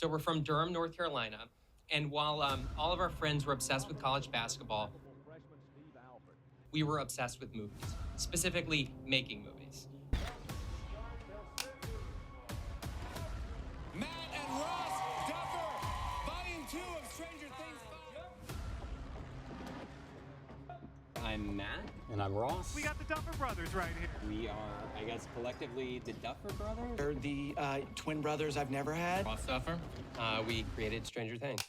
So we're from Durham, North Carolina. And while all of our friends were obsessed with college basketball, we were obsessed with movies, specifically making movies. Matt and Ross Duffer, Volume 2 of Stranger Things 5. I'm Matt. And I'm Ross. We got the Duffer Brothers right here. We are, I guess, collectively the Duffer Brothers? They're the twin brothers I've never had. Ross Duffer. We created Stranger Things.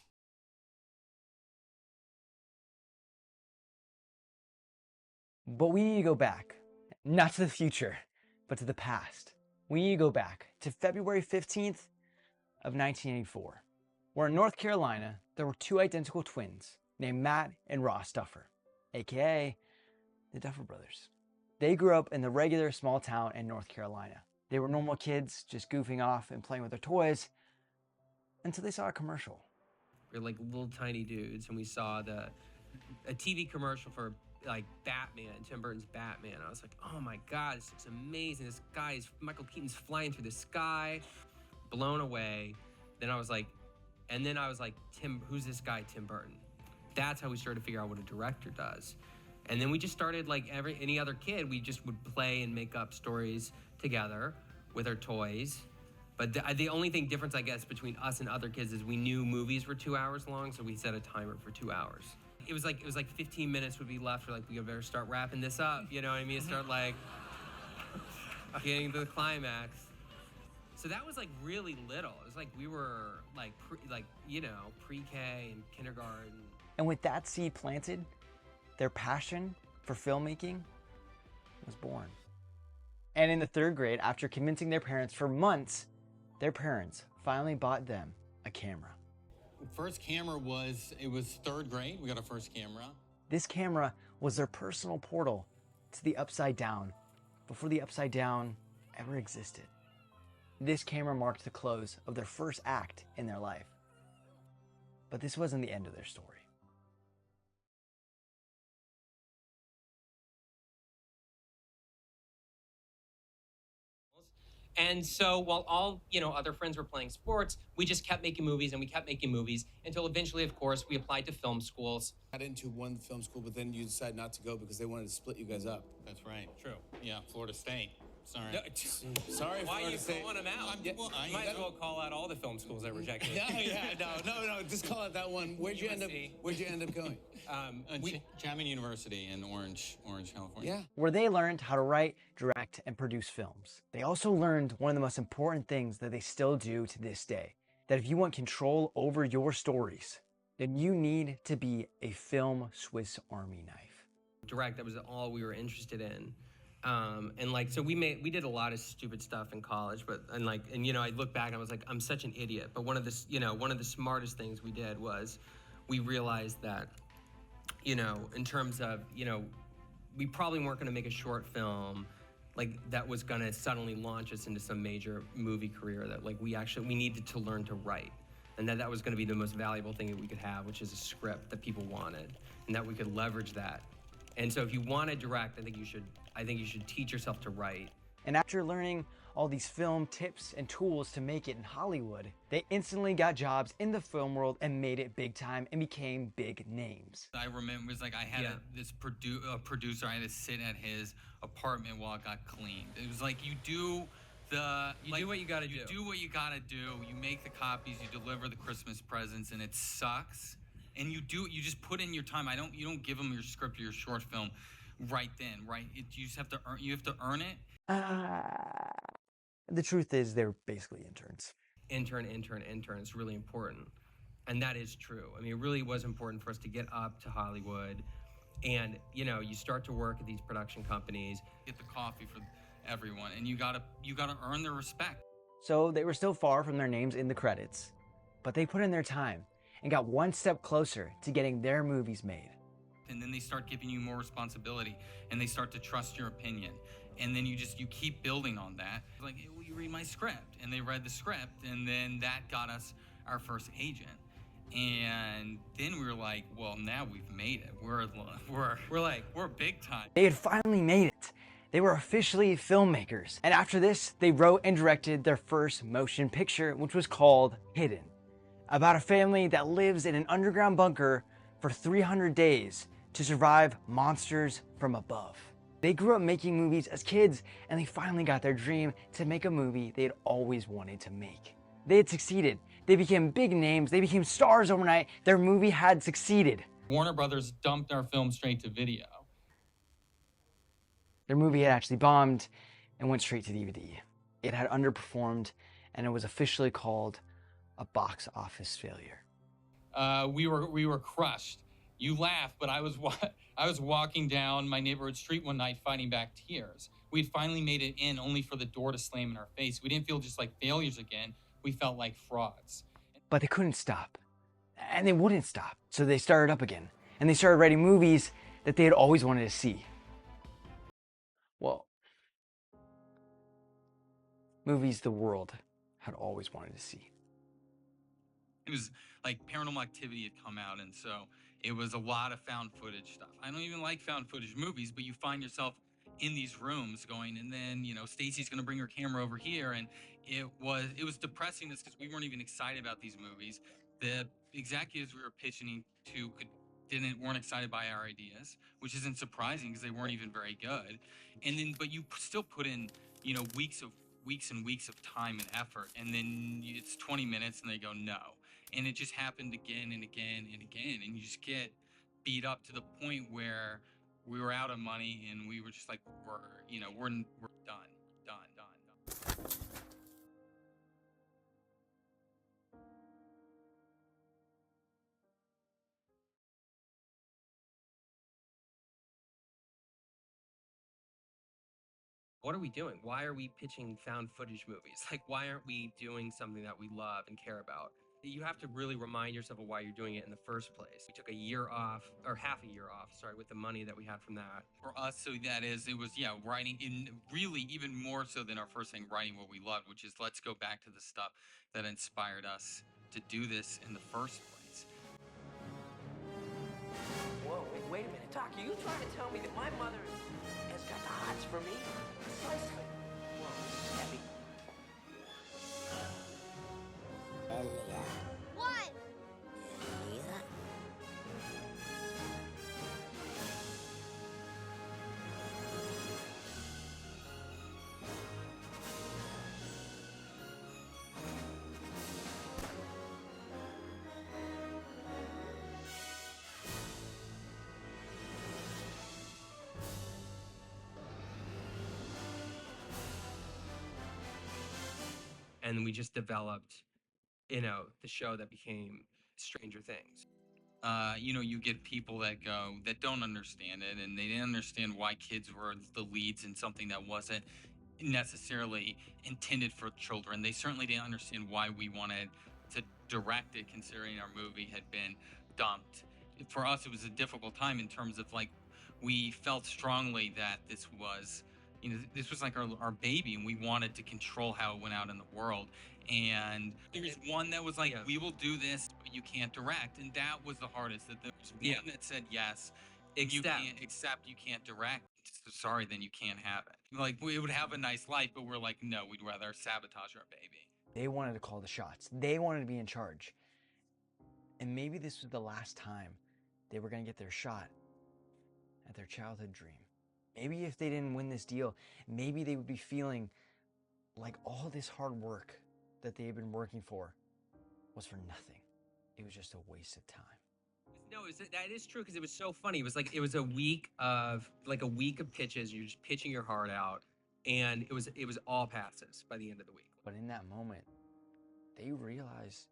But we need to go back, not to the future, but to the past. We need to go back to February 15th of 1984, where in North Carolina, there were two identical twins named Matt and Ross Duffer, aka the Duffer Brothers. They grew up in the regular small town in North Carolina. They were normal kids, just goofing off and playing with their toys, until they saw a commercial. We were like little tiny dudes, and we saw a TV commercial for like Batman, Tim Burton's Batman. I was like, oh my God, this looks amazing. This guy is, Michael Keaton's flying through the sky, blown away. Then I was like, Tim, who's this guy, Tim Burton? That's how we started to figure out what a director does. And then we just started like any other kid, we just would play and make up stories together with our toys. But the only difference, I guess, between us and other kids is we knew movies were 2 hours long, so we set a timer for 2 hours. It was like 15 minutes would be left. We're like, we better start wrapping this up. You know what I mean? Start like getting to the climax. So that was like really little. It was like we were like pre-K and kindergarten. And with that seed planted, their passion for filmmaking was born. And in the third grade, after convincing their parents for months, their parents finally bought them a camera. First camera was third grade. We got our first camera. This camera was their personal portal to the Upside Down before the Upside Down ever existed. This camera marked the close of their first act in their life. But this wasn't the end of their story. And so while all, other friends were playing sports, we just kept making movies and we kept making movies until eventually, of course, we applied to film schools. Got into one film school, but then you decided not to go because they wanted to split you guys up. That's right. True. Yeah, Florida State. Sorry. No, sorry, Why are you Florida State. calling them out? You might as well call out all the film schools that rejected. No, just call it that one. Where'd you end up going? Chapman University in Orange, California. Yeah. Where they learned how to write, direct, and produce films. They also learned one of the most important things that they still do to this day, that if you want control over your stories, then you need to be a film Swiss Army knife. Direct, that was all we were interested in. So we did a lot of stupid stuff in college, I look back and I was like, I'm such an idiot. But one of the smartest things we did was we realized that, in terms of, we probably weren't going to make a short film like that was going to suddenly launch us into some major movie career, that like we needed to learn to write. And that was going to be the most valuable thing that we could have, which is a script that people wanted, and that we could leverage that. And so if you want to direct, I think you should teach yourself to write. And after learning all these film tips and tools to make it in Hollywood, they instantly got jobs in the film world and made it big time and became big names. I remember it was like I had this producer. I had to sit at his apartment while it got cleaned. It was like you do what you gotta do. You do what you gotta do. You make the copies. You deliver the Christmas presents, and it sucks. And you just put in your time. You don't give them your script or your short film right then, right? You just have to earn. You have to earn it. The truth is, they're basically interns. Intern. It's really important, and that is true. I mean, it really was important for us to get up to Hollywood, and you start to work at these production companies. Get the coffee for everyone, and you gotta earn their respect. So they were still far from their names in the credits, but they put in their time and got one step closer to getting their movies made. And then they start giving you more responsibility, and they start to trust your opinion. And then you keep building on that. Like, hey, will you read my script? And they read the script, and then that got us our first agent. And then we were like, well, now we've made it. We're big time. They had finally made it. They were officially filmmakers. And after this, they wrote and directed their first motion picture, which was called Hidden. about a family that lives in an underground bunker for 300 days to survive monsters from above. They grew up making movies as kids, and they finally got their dream to make a movie they had always wanted to make. They had succeeded. They became big names. They became stars overnight. Their movie had succeeded. Warner Brothers dumped our film straight to video. Their movie had actually bombed and went straight to DVD. It had underperformed, and it was officially called a box office failure. We were crushed. You laugh, but I was walking down my neighborhood street one night fighting back tears. We'd finally made it in, only for the door to slam in our face. We didn't feel just like failures again. We felt like frauds. But they couldn't stop, and they wouldn't stop. So they started up again, and they started writing movies that they had always wanted to see. Well, movies the world had always wanted to see. It was like Paranormal Activity had come out, and so it was a lot of found footage stuff. I don't even like found footage movies, but you find yourself in these rooms going, and then, you know, Stacy's going to bring her camera over here, and it was depressing this because we weren't even excited about these movies. The executives we were pitching to weren't excited by our ideas, which isn't surprising because they weren't even very good. And then, but you still put in, you know, weeks and weeks of time and effort, and then it's 20 minutes and they go no. And it just happened again and again and again, and you just get beat up to the point where we were out of money and we were just like, we're done. What are we doing? Why are we pitching found footage movies? Like, why aren't we doing something that we love and care about? You have to really remind yourself of why you're doing it in the first place. We took a year off, or half a year off, sorry, with the money that we had from that. For us, so it was writing, in really even more so than our first thing, writing what we loved, which is let's go back to the stuff that inspired us to do this in the first place. Whoa, wait a minute, Doc, are you trying to tell me that my mother has got the hots for me? Precisely. Whoa, this is heavy. What? And we just developed, you know, the show that became Stranger Things. You get people that don't understand it, and they didn't understand why kids were the leads in something that wasn't necessarily intended for children. They certainly didn't understand why we wanted to direct it, considering our movie had been dumped. For us, it was a difficult time in terms of, like, we felt strongly that this was like our baby, and we wanted to control how it went out in the world. And there was one that was like, we will do this, but you can't direct. And that was the hardest. That there was one that said, yes, you can't direct. Sorry, then you can't have it. Like, we would have a nice life, but we're like, no, we'd rather sabotage our baby. They wanted to call the shots. They wanted to be in charge. And maybe this was the last time they were going to get their shot at their childhood dream. Maybe if they didn't win this deal, maybe they would be feeling like all this hard work that they had been working for was for nothing. It was just a waste of time. No, that is true, because it was so funny. It was a week of pitches. You're just pitching your heart out, and it was all passes by the end of the week. But in that moment, they realized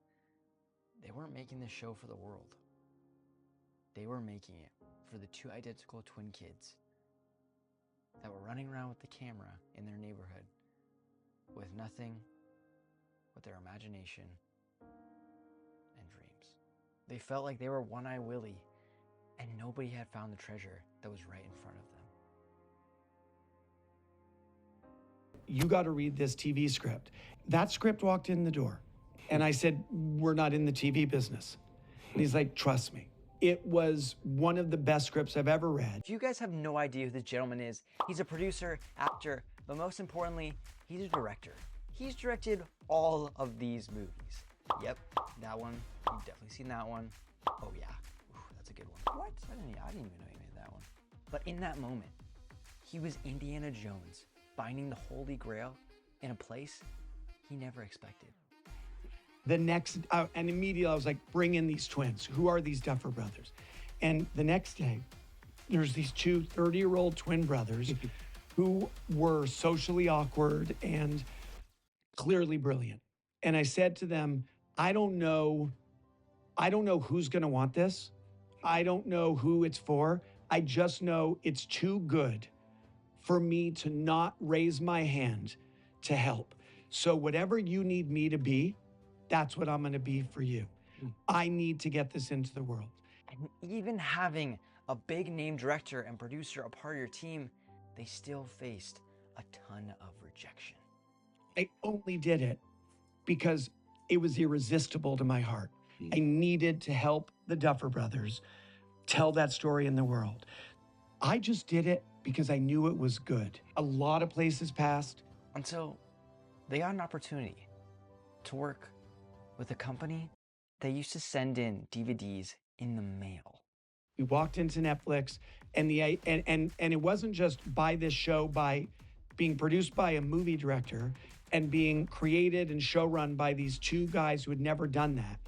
they weren't making this show for the world. They were making it for the two identical twin kids that were running around with the camera in their neighborhood with nothing but their imagination and dreams. They felt like they were One-Eye Willie, and nobody had found the treasure that was right in front of them. You got to read this TV script. That script walked in the door. And I said, we're not in the TV business. And he's like, trust me. It was one of the best scripts I've ever read. If you guys have no idea who this gentleman is, he's a producer, actor, but most importantly, he's a director. He's directed all of these movies. Yep, that one. You've definitely seen that one. Oh yeah, ooh, that's a good one. What? I didn't even know you made that one. But in that moment, he was Indiana Jones, finding the Holy Grail in a place he never expected. The next, and immediately I was like, bring in these twins. Who are these Duffer brothers? And the next day, there's these two 30-year-old twin brothers who were socially awkward and clearly brilliant. And I said to them, I don't know who's going to want this. I don't know who it's for. I just know it's too good for me to not raise my hand to help. So whatever you need me to be, that's what I'm going to be for you. I need to get this into the world. And even having a big name director and producer a part of your team, they still faced a ton of rejection. I only did it because it was irresistible to my heart. I needed to help the Duffer brothers tell that story in the world. I just did it because I knew it was good. A lot of places passed. Until they got an opportunity to work with a company that used to send in DVDs in the mail. We walked into Netflix, and it wasn't just by this show, by being produced by a movie director and being created and showrun by these two guys who had never done that.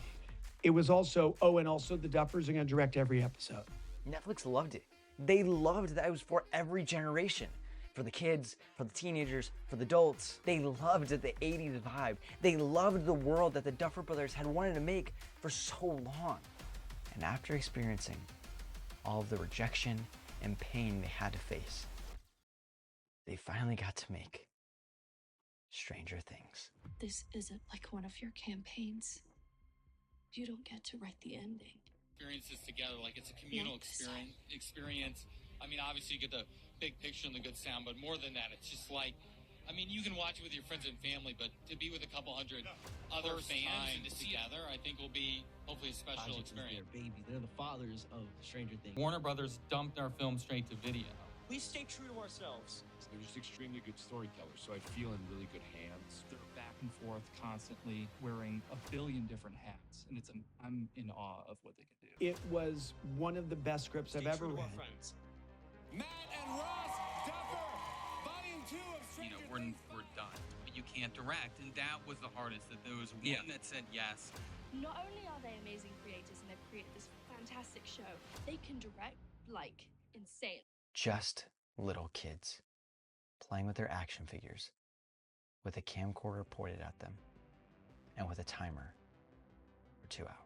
It was also, and also the Duffers are going to direct every episode. Netflix loved it. They loved that it was for every generation. For the kids, for the teenagers, for the adults. They loved the 80s vibe. They loved the world that the Duffer Brothers had wanted to make for so long. And after experiencing all of the rejection and pain they had to face, they finally got to make Stranger Things. This isn't like one of your campaigns. You don't get to write the ending. Experience this together, like it's a communal experience. I mean, obviously you get the big picture and the good sound, but more than that, it's just like, I mean, you can watch it with your friends and family, but to be with a couple hundred other fans together, I think will be hopefully a special experience. Baby, they're the fathers of Stranger Things. Warner Brothers dumped our film straight to video. We stay true to ourselves. They're just extremely good storytellers, so I feel in really good hands. They're back and forth constantly wearing a billion different hats, and I'm in awe of what they can do. It was one of the best scripts I've ever read. Matt and Ross Duffer, Volume 2 of Stranger Things. We're done. But you can't direct, and that was the hardest. That there was one that said yes. Not only are they amazing creators and they've created this fantastic show, they can direct like insane. Just little kids playing with their action figures with a camcorder pointed at them and with a timer for 2 hours.